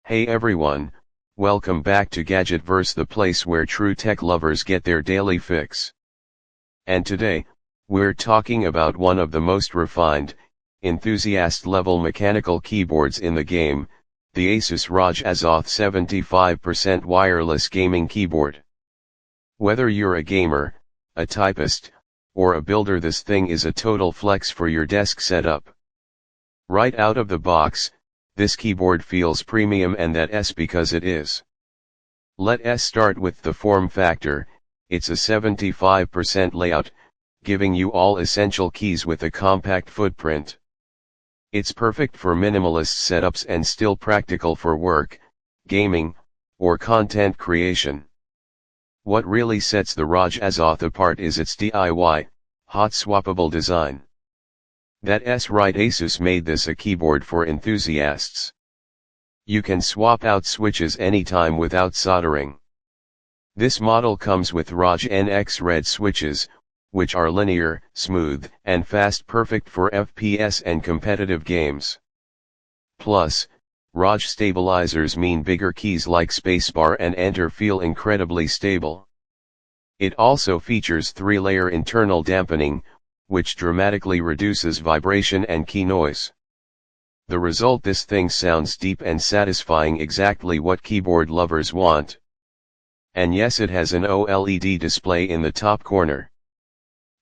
Hey everyone, welcome back to Gadgetverse, the place where true tech lovers get their daily fix. And today, we're talking about one of the most refined, enthusiast-level mechanical keyboards in the game, the ASUS ROG Azoth 75% wireless gaming keyboard. Whether you're a gamer, a typist, or a builder, this thing is a total flex for your desk setup. Right out of the box, this keyboard feels premium, and that's because it is. Let's start with the form factor. It's a 75% layout, giving you all essential keys with a compact footprint. It's perfect for minimalist setups and still practical for work, gaming, or content creation. What really sets the ROG Azoth apart is its DIY, hot-swappable design. That's right, ASUS made this a keyboard for enthusiasts. You can swap out switches anytime without soldering. This model comes with ROG NX Red switches, which are linear, smooth, and fast, perfect for FPS and competitive games. Plus, ROG stabilizers mean bigger keys like spacebar and enter feel incredibly stable. It also features 3-layer internal dampening, which dramatically reduces vibration and key noise. The result: this thing sounds deep and satisfying, exactly what keyboard lovers want. And yes, it has an OLED display in the top corner.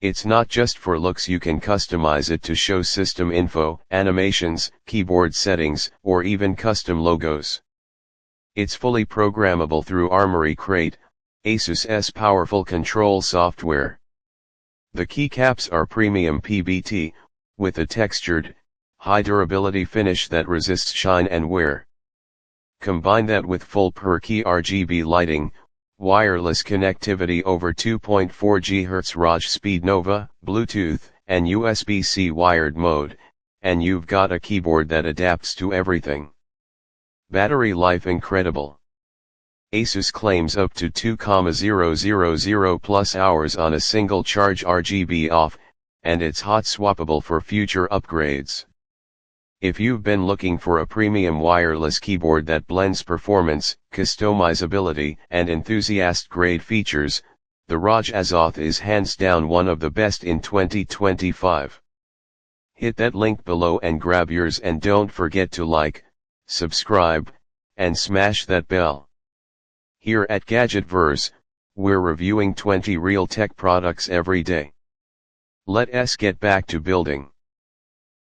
It's not just for looks, you can customize it to show system info, animations, keyboard settings, or even custom logos. It's fully programmable through Armoury Crate, ASUS's powerful control software. The keycaps are premium PBT, with a textured, high-durability finish that resists shine and wear. Combine that with full per-key RGB lighting, wireless connectivity over 2.4 GHz ROG Speed Nova, Bluetooth, and USB-C wired mode, and you've got a keyboard that adapts to everything. Battery life incredible. ASUS claims up to 2,000 plus hours on a single charge, RGB off, and it's hot swappable for future upgrades. If you've been looking for a premium wireless keyboard that blends performance, customizability, and enthusiast-grade features, the ROG Azoth is hands down one of the best in 2025. Hit that link below and grab yours, and don't forget to like, subscribe, and smash that bell. Here at Gadgetverse, we're reviewing 20 real tech products every day. Let's get back to building.